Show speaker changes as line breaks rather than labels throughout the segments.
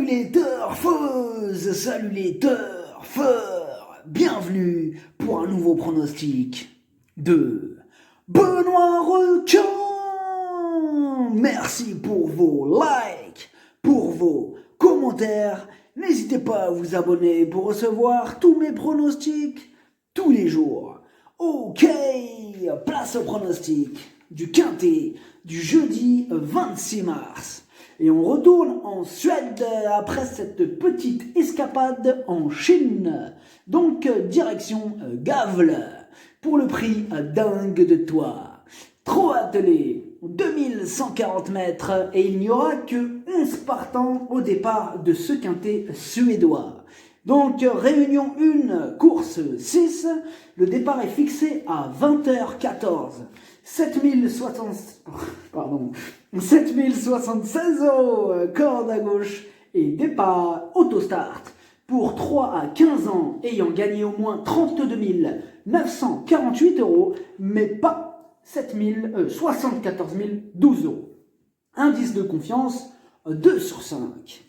les turfeuses, salut les turfeurs, bienvenue pour un nouveau pronostic de Benoît Requin. Merci pour vos likes, pour vos commentaires. N'hésitez pas à vous abonner pour recevoir tous mes pronostics tous les jours. Ok, place au pronostic du Quintet du jeudi 26 mars. Et on retourne en Suède après cette petite escapade en Chine. Donc direction Gavle pour le prix dingue de toi. 3 attelés, 2140 mètres et il n'y aura que 11 partants au départ de ce quintet suédois. Donc réunion 1, course 6, le départ est fixé à 20h14. 7076 euros, corde à gauche et départ autostart pour 3 à 15 ans ayant gagné au moins 32 948 euros, mais pas 74 012 euros. Indice de confiance 2 sur 5.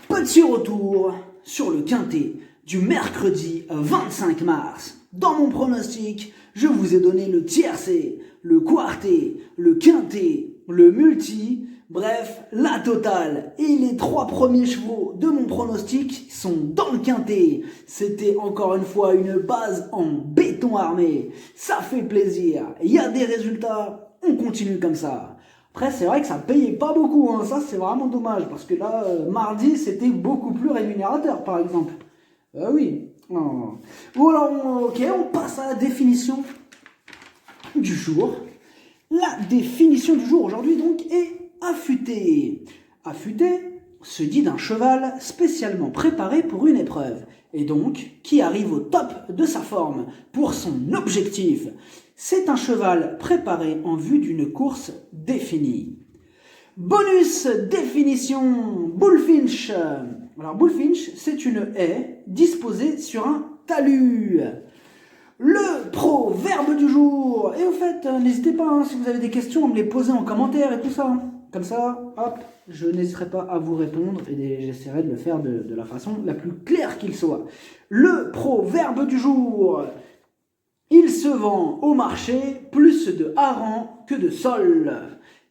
Petit retour sur le quintet du mercredi 25 mars. Dans mon pronostic, je vous ai donné le tiercé, le quartet, le quintet, le multi, bref, la totale. Et les 3 premiers chevaux de mon pronostic sont dans le quintet. C'était encore une fois une base en béton armé. Ça fait plaisir. Il y a des résultats, on continue comme ça. Après, c'est vrai que ça payait pas beaucoup, hein. Ça c'est vraiment dommage, parce que là, mardi, c'était beaucoup plus rémunérateur, par exemple. Oui. Oh. Voilà, ok, on passe à la définition du jour. La définition du jour aujourd'hui, donc, est affûté. Affûté se dit d'un cheval spécialement préparé pour une épreuve, et donc qui arrive au top de sa forme pour son objectif. C'est un cheval préparé en vue d'une course définie. Bonus définition, Bullfinch. Alors Bullfinch, c'est une haie disposée sur un talus. Le proverbe du jour. Et au fait, n'hésitez pas, hein, si vous avez des questions, à me les poser en commentaire et tout ça. Comme ça, hop, je n'hésiterai pas à vous répondre et j'essaierai de le faire de la façon la plus claire qu'il soit. Le proverbe du jour. Il se vend au marché plus de harengs que de sols.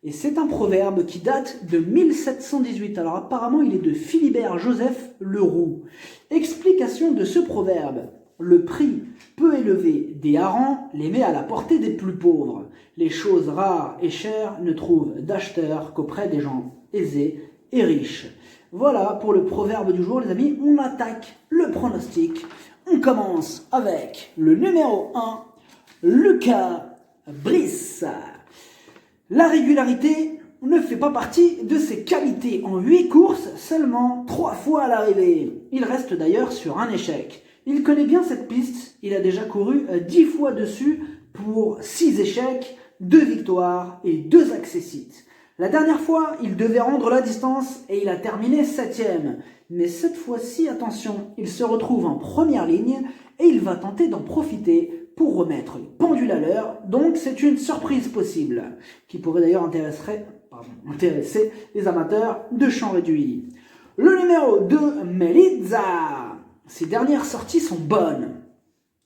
Et c'est un proverbe qui date de 1718. Alors apparemment, il est de Philibert Joseph Leroux. Explication de ce proverbe. Le prix peu élevé des harengs les met à la portée des plus pauvres. Les choses rares et chères ne trouvent d'acheteurs qu'auprès des gens aisés et riches. Voilà pour le proverbe du jour, les amis. On attaque le pronostic. On commence avec le numéro 1, Lucas Brice. La régularité ne fait pas partie de ses qualités. En 8 courses, seulement 3 fois à l'arrivée. Il reste d'ailleurs sur un échec. Il connaît bien cette piste, il a déjà couru 10 fois dessus pour 6 échecs, 2 victoires et 2 accessites. La dernière fois, il devait rendre la distance et il a terminé 7e. Mais cette fois-ci, attention, il se retrouve en première ligne et il va tenter d'en profiter pour remettre les pendules à l'heure. Donc c'est une surprise possible, qui pourrait d'ailleurs intéresser les amateurs de champ réduit. Le numéro 2, Melizza. Ses dernières sorties sont bonnes,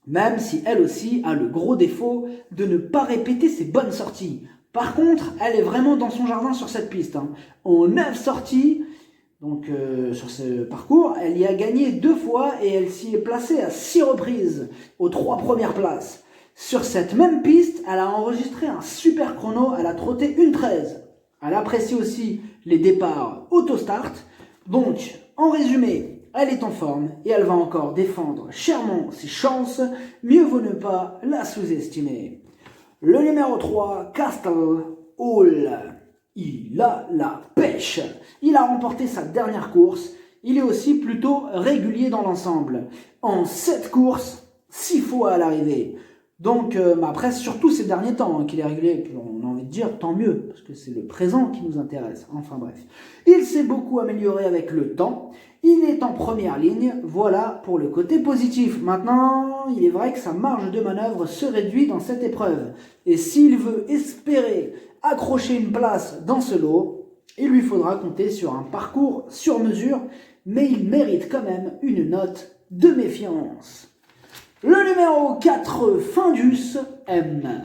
même si elle aussi a le gros défaut de ne pas répéter ses bonnes sorties. Par contre, elle est vraiment dans son jardin sur cette piste. En 9 sorties, donc sur ce parcours, elle y a gagné 2 fois et elle s'y est placée à 6 reprises, aux 3 premières places. Sur cette même piste, elle a enregistré un super chrono, elle a trotté 1:13. Elle apprécie aussi les départs autostart. Donc, en résumé, elle est en forme et elle va encore défendre chèrement ses chances. Mieux vaut ne pas la sous-estimer. Le numéro 3, Castle Hall. Il a la pêche. Il a remporté sa dernière course. Il est aussi plutôt régulier dans l'ensemble. En 7 courses, 6 fois à l'arrivée. Donc, après, surtout ces derniers temps qu'il est régulier. Puis on a envie de dire tant mieux, parce que c'est le présent qui nous intéresse. Enfin bref. Il s'est beaucoup amélioré avec le temps. Il est en première ligne, voilà pour le côté positif. Maintenant, il est vrai que sa marge de manœuvre se réduit dans cette épreuve. Et s'il veut espérer accrocher une place dans ce lot, il lui faudra compter sur un parcours sur mesure mais il mérite quand même une note de méfiance. Le numéro 4, Findus M.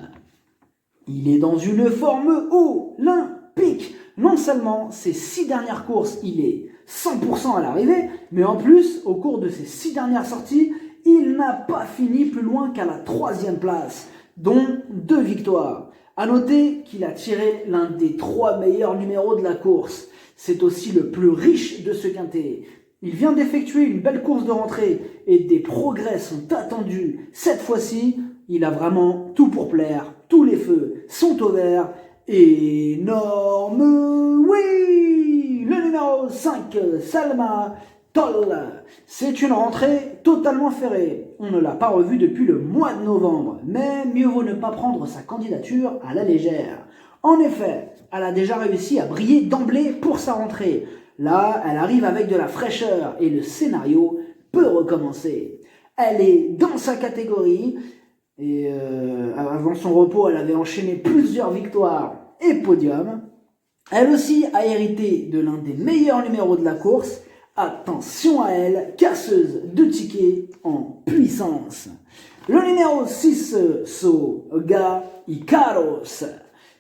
Il est dans une forme olympique. Non seulement ses 6 dernières courses, il est 100% à l'arrivée, mais en plus, au cours de ses 6 dernières sorties, il n'a pas fini plus loin qu'à la 3e place, dont 2 victoires. À noter qu'il a tiré l'un des 3 meilleurs numéros de la course. C'est aussi le plus riche de ce quintet. Il vient d'effectuer une belle course de rentrée et des progrès sont attendus. Cette fois-ci, il a vraiment tout pour plaire. Tous les feux sont au vert. Énorme oui. Le numéro 5, Salma Toll. C'est une rentrée totalement ferrée. On ne l'a pas revue depuis le mois de novembre, mais mieux vaut ne pas prendre sa candidature à la légère. En effet, elle a déjà réussi à briller d'emblée pour sa rentrée. Là, elle arrive avec de la fraîcheur et le scénario peut recommencer. Elle est dans sa catégorie et avant son repos, elle avait enchaîné plusieurs victoires et podiums. Elle aussi a hérité de l'un des meilleurs numéros de la course. Attention à elle, casseuse de tickets en puissance. Le numéro 6, Soga Ikaros.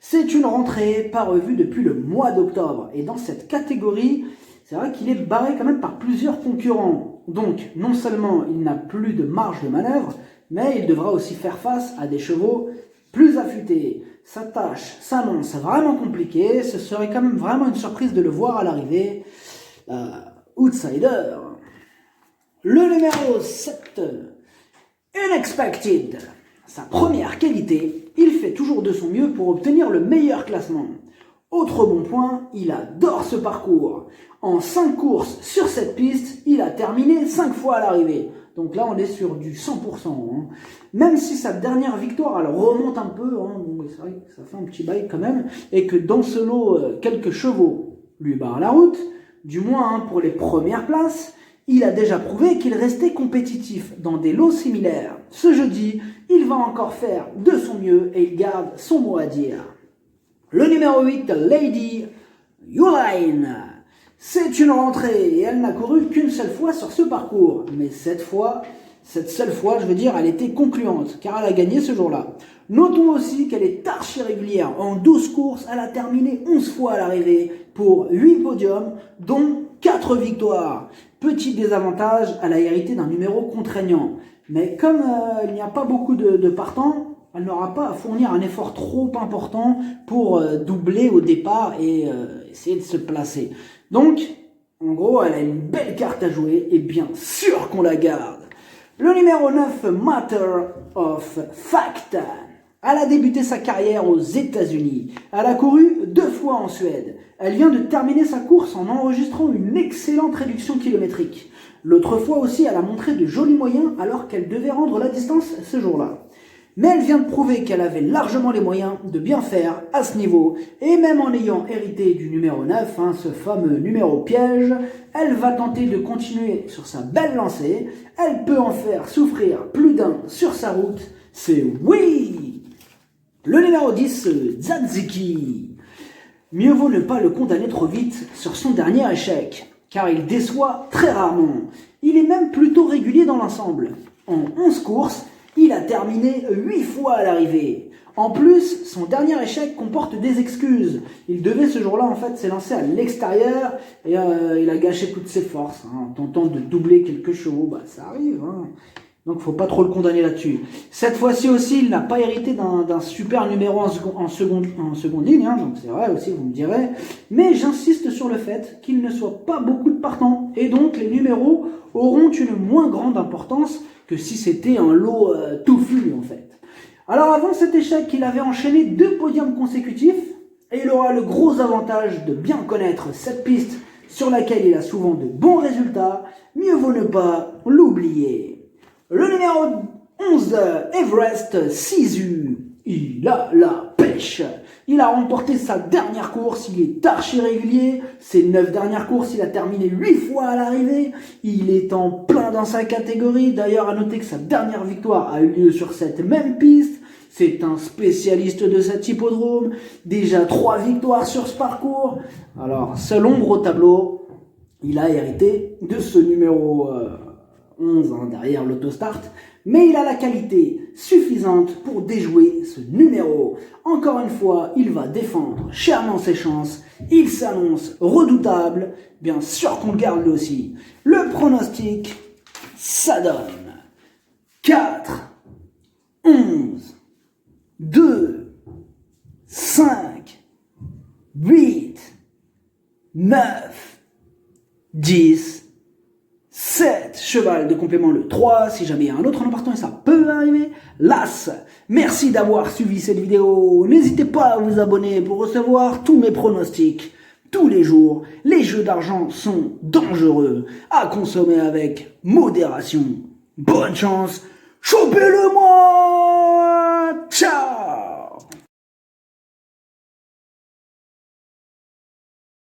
C'est une rentrée pas revue depuis le mois d'octobre. Et dans cette catégorie, c'est vrai qu'il est barré quand même par plusieurs concurrents. Donc, non seulement il n'a plus de marge de manœuvre, mais il devra aussi faire face à des chevaux plus affûtés. Sa tâche s'annonce vraiment compliquée. Ce serait quand même vraiment une surprise de le voir à l'arrivée. Outsider. Le numéro 7, Unexpected. Sa première qualité, il fait toujours de son mieux pour obtenir le meilleur classement. Autre bon point, il adore ce parcours. En 5 courses sur cette piste, il a terminé 5 fois à l'arrivée. Donc là, on est sur du 100%. Même si sa dernière victoire, elle remonte un peu, c'est vrai que ça fait un petit bail quand même, et que dans ce lot, quelques chevaux lui barrent la route, du moins pour les premières places, il a déjà prouvé qu'il restait compétitif dans des lots similaires. Ce jeudi, il va encore faire de son mieux et il garde son mot à dire. Le numéro 8, Lady Uline. C'est une rentrée et elle n'a couru qu'une seule fois sur ce parcours. Mais cette seule fois, elle était concluante car elle a gagné ce jour-là. Notons aussi qu'elle est archi régulière. En 12 courses, elle a terminé 11 fois à l'arrivée pour 8 podiums, dont 4 victoires. Petit désavantage, elle a hérité d'un numéro contraignant. Mais comme il n'y a pas beaucoup de partants, elle n'aura pas à fournir un effort trop important pour doubler au départ et essayer de se placer. Donc, en gros, elle a une belle carte à jouer et bien sûr qu'on la garde. Le numéro 9, Matter of Fact. Elle a débuté sa carrière aux États-Unis. Elle a couru 2 fois en Suède. Elle vient de terminer sa course en enregistrant une excellente réduction kilométrique. L'autre fois aussi, elle a montré de jolis moyens alors qu'elle devait rendre la distance ce jour-là. Mais elle vient de prouver qu'elle avait largement les moyens de bien faire à ce niveau. Et même en ayant hérité du numéro 9, ce fameux numéro piège, elle va tenter de continuer sur sa belle lancée. Elle peut en faire souffrir plus d'un sur sa route. C'est oui! Le numéro 10, Tzatziki. Mieux vaut ne pas le condamner trop vite sur son dernier échec, car il déçoit très rarement. Il est même plutôt régulier dans l'ensemble. En 11 courses, il a terminé 8 fois à l'arrivée. En plus, son dernier échec comporte des excuses. Il devait ce jour-là s'élancer à l'extérieur et il a gâché toutes ses forces en tentant de doubler quelques chevaux. Ça arrive, donc faut pas trop le condamner là-dessus. Cette fois-ci aussi, il n'a pas hérité d'un super numéro en seconde ligne, donc c'est vrai aussi, vous me direz. Mais j'insiste sur le fait qu'il ne soit pas beaucoup de partants et donc les numéros auront une moins grande importance que si c'était un lot touffu en fait. Alors avant cet échec, il avait enchaîné 2 podiums consécutifs et il aura le gros avantage de bien connaître cette piste sur laquelle il a souvent de bons résultats. Mieux vaut ne pas l'oublier. Le numéro 11, Everest Sisu. Il a la pêche. Il a remporté sa dernière course, il est archi régulier. Ses 9 dernières courses, il a terminé 8 fois à l'arrivée. Il est en plein dans sa catégorie. D'ailleurs, à noter que sa dernière victoire a eu lieu sur cette même piste. C'est un spécialiste de cet hippodrome. Déjà 3 victoires sur ce parcours. Alors, seule ombre au tableau, Il a hérité de ce numéro 11 derrière l'autostart, mais il a la qualité suffisante pour déjouer ce numéro. Encore une fois, il va défendre chèrement ses chances. Il s'annonce redoutable. Bien sûr qu'on le garde lui aussi. Le pronostic, ça donne 4, 11, 2, 5, 8, 9, 10, 7, cheval de complément le 3, si jamais il y a un autre nom partant et ça peut arriver, l'As. Merci d'avoir suivi cette vidéo, n'hésitez pas à vous abonner pour recevoir tous mes pronostics tous les jours. Les jeux d'argent sont dangereux, à consommer avec modération. Bonne chance, chopez-le moi. Ciao.